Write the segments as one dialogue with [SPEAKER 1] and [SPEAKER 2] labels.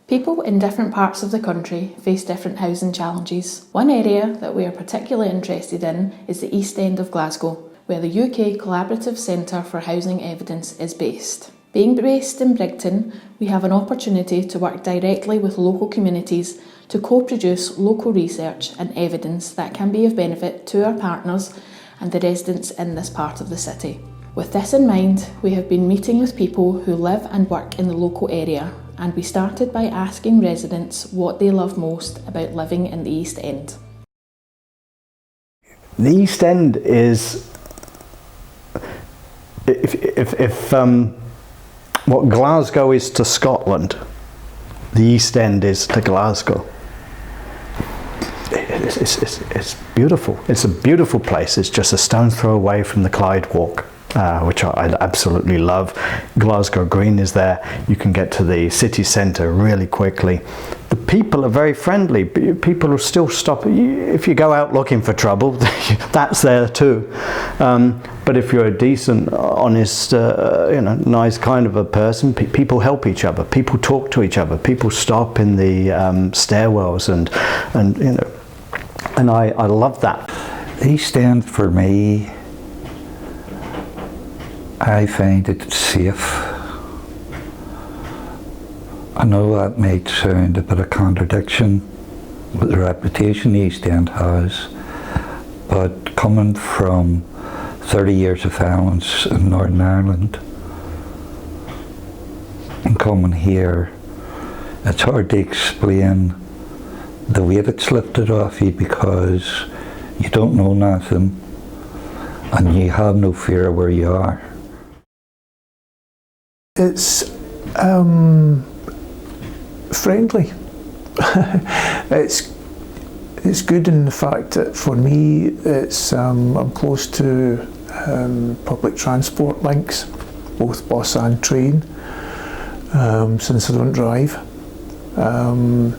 [SPEAKER 1] People in different parts of the country face different housing challenges. One area that we are particularly interested in is the East End of Glasgow, where the UK Collaborative Centre for Housing Evidence is based. Being based in Brigton, we have an opportunity to work directly with local communities to co-produce local research and evidence that can be of benefit to our partners and the residents in this part of the city. With this in mind, we have been meeting with people who live and work in the local area, and we started by asking residents what they love most about living in the East End.
[SPEAKER 2] The East End is, if what Glasgow is to Scotland, the East End is to Glasgow. It's beautiful. It's a beautiful place. It's just a stone's throw away from the Clyde Walk, which I absolutely love. Glasgow Green is there. You can get to the city centre really quickly. The people are very friendly. People will still stop. If you go out looking for trouble, that's there too. But if you're a decent, honest, nice kind of a person, people help each other. People talk to each other. People stop in the stairwells, and I love that.
[SPEAKER 3] East End for me, I find it safe. I know that might sound a bit of contradiction with the reputation the East End has, but coming from 30 years of violence in Northern Ireland and coming here, it's hard to explain the weight it's lifted off you because you don't know nothing and you have no fear of where you are.
[SPEAKER 4] It's friendly. It's good in the fact that for me it's I'm close to public transport links, both bus and train, since I don't drive, and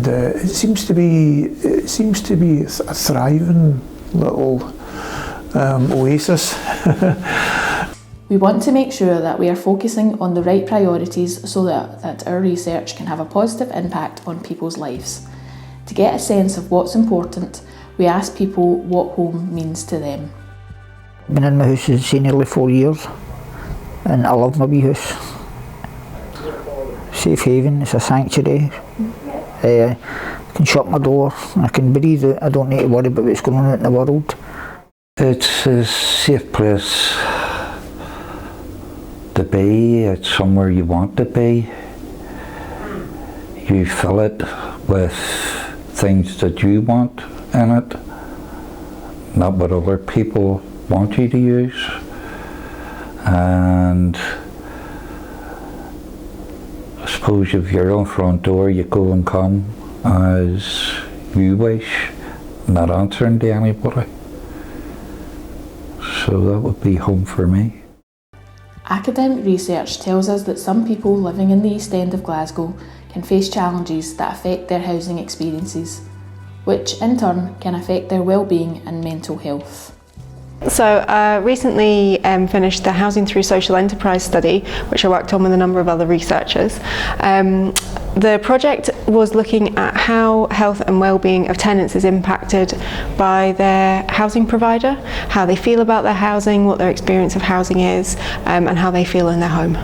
[SPEAKER 4] it seems to be a thriving little oasis.
[SPEAKER 1] We want to make sure that we are focusing on the right priorities so that our research can have a positive impact on people's lives. To get a sense of what's important, we ask people what home means to them.
[SPEAKER 5] I've been in my house since nearly 4 years, and I love my wee house. Safe haven, it's a sanctuary. I can shut my door, I can breathe, I don't need to worry about what's going on out in the world.
[SPEAKER 3] It's a safe place to be. It's somewhere you want to be. You fill it with things that you want in it, not what other people want you to use. And I suppose if you're on front door, you go and come as you wish, not answering to anybody. So that would be home for me.
[SPEAKER 1] Academic research tells us that some people living in the East End of Glasgow can face challenges that affect their housing experiences, which in turn can affect their well-being and mental health.
[SPEAKER 6] So recently finished the Housing Through Social Enterprise study, which I worked on with a number of other researchers. The project was looking at how health and well-being of tenants is impacted by their housing provider, how they feel about their housing, what their experience of housing is, and how they feel in their home.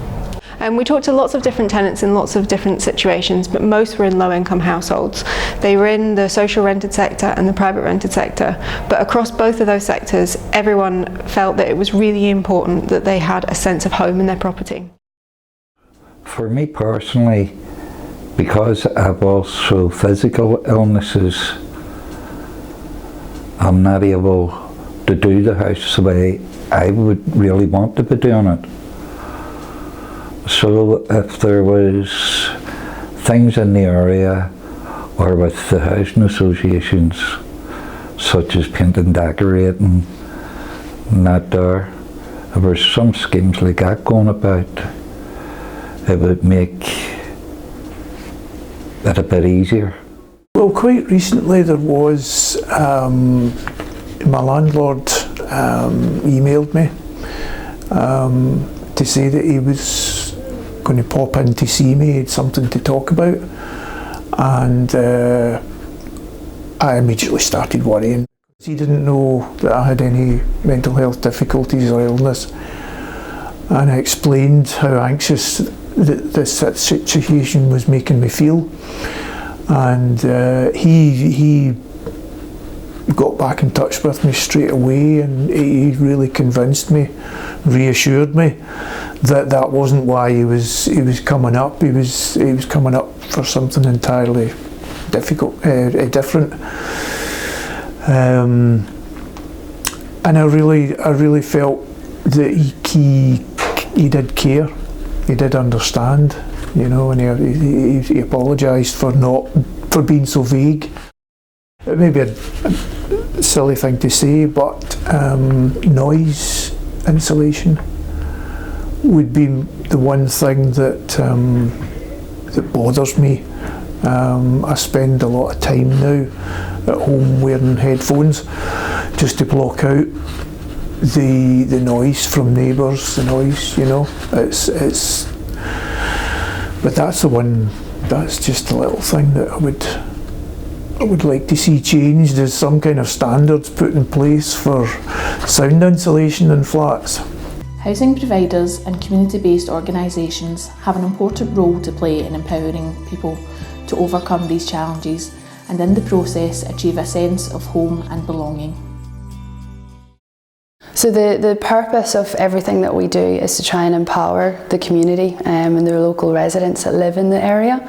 [SPEAKER 6] We talked to lots of different tenants in lots of different situations, but most were in low-income households. They were in the social rented sector and the private rented sector, but across both of those sectors, everyone felt that it was really important that they had a sense of home in their property.
[SPEAKER 3] For me personally, because I've also physical illnesses, I'm not able to do the house the way I would really want to be doing it. So if there was things in the area or with the housing associations, such as paint and decorating, and that there were some schemes like that going about, it would make it a bit easier.
[SPEAKER 4] Well, quite recently there was, my landlord emailed me to say that he was going to pop in to see me, had something to talk about, and I immediately started worrying. He didn't know that I had any mental health difficulties or illness, and I explained how anxious this situation was making me feel, and he got back in touch with me straight away, and he really convinced me, reassured me that that wasn't why he was coming up. He was coming up for something entirely different. And I really felt that he did care, he did understand, you know, and he apologised for being so vague. It may be a silly thing to say, but noise insulation would be the one thing that bothers me. I spend a lot of time now at home wearing headphones just to block out the noise from neighbours, the noise, you know. But that's the one. That's just a little thing that I would like to see changed. There's some kind of standards put in place for sound insulation in flats.
[SPEAKER 1] Housing providers and community-based organisations have an important role to play in empowering people to overcome these challenges and in the process achieve a sense of home and belonging.
[SPEAKER 7] So the purpose of everything that we do is to try and empower the community and the local residents that live in the area.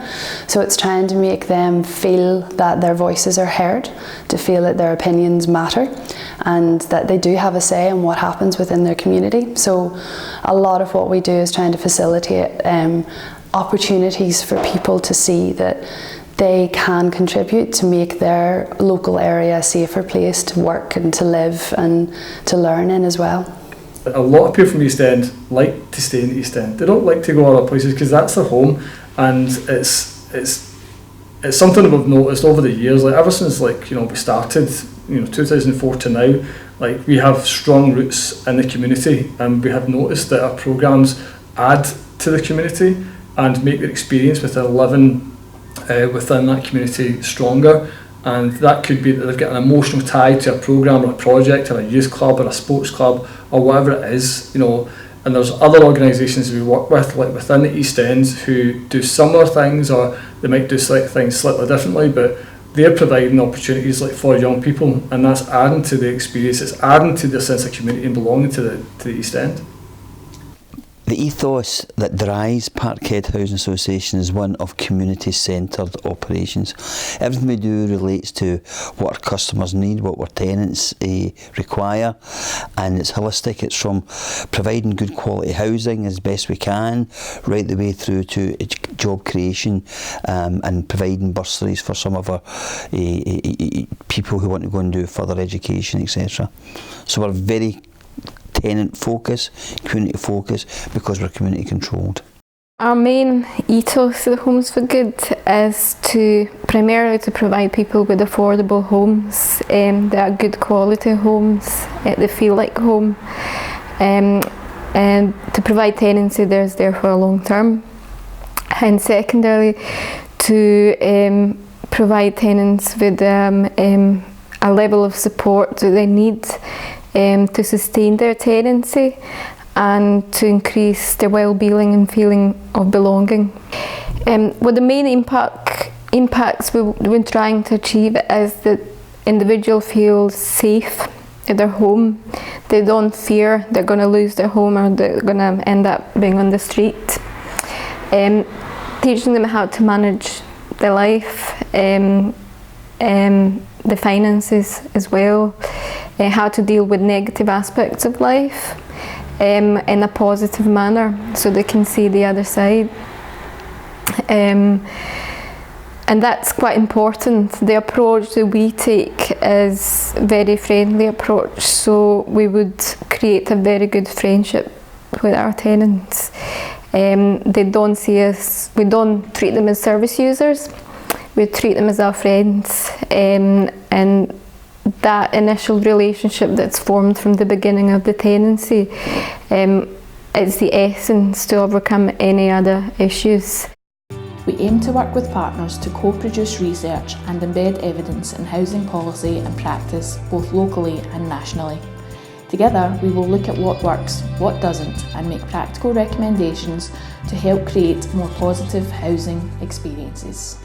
[SPEAKER 7] So it's trying to make them feel that their voices are heard, to feel that their opinions matter, and that they do have a say in what happens within their community. So a lot of what we do is trying to facilitate opportunities for people to see that they can contribute to make their local area a safer place to work and to live and to learn in as well.
[SPEAKER 8] A lot of people from East End like to stay in the East End. They don't like to go other places because that's their home, and it's something that we've noticed over the years. Like ever since we started, 2004 to now, like we have strong roots in the community, and we have noticed that our programmes add to the community and make their experience within living within that community stronger. And that could be that they've got an emotional tie to a programme or a project or a youth club or a sports club or whatever it is, and there's other organisations we work with, like within the East End, who do similar things, or they might do things slightly differently, but they're providing opportunities like for young people, and that's adding to the experience, it's adding to their sense of community and belonging to the East End.
[SPEAKER 9] The ethos that drives Parkhead Housing Association is one of community-centred operations. Everything we do relates to what our customers need, what our tenants require, and it's holistic. It's from providing good quality housing as best we can, right the way through to job creation and providing bursaries for some of our people who want to go and do further education, etc. So we're very tenant focus, community focus, because we're community controlled.
[SPEAKER 10] Our main ethos of Homes for Good is primarily to provide people with affordable homes that are good quality homes, that feel like home, and to provide tenancy that's there for a long term, and secondarily to provide tenants with a level of support that they need to sustain their tenancy and to increase their well-being and feeling of belonging. What the main impacts we're trying to achieve is that individual feels safe at their home. They don't fear they're going to lose their home or they're going to end up being on the street. Teaching them how to manage their life, the finances as well, how to deal with negative aspects of life in a positive manner so they can see the other side. And that's quite important. The approach that we take is a very friendly approach, so we would create a very good friendship with our tenants. They don't see us, we don't treat them as service users, we treat them as our friends, and that initial relationship that's formed from the beginning of the tenancy It's the essence to overcome any other issues.
[SPEAKER 1] We aim to work with partners to co-produce research and embed evidence in housing policy and practice both locally and nationally. Together we will look at what works, what doesn't, and make practical recommendations to help create more positive housing experiences.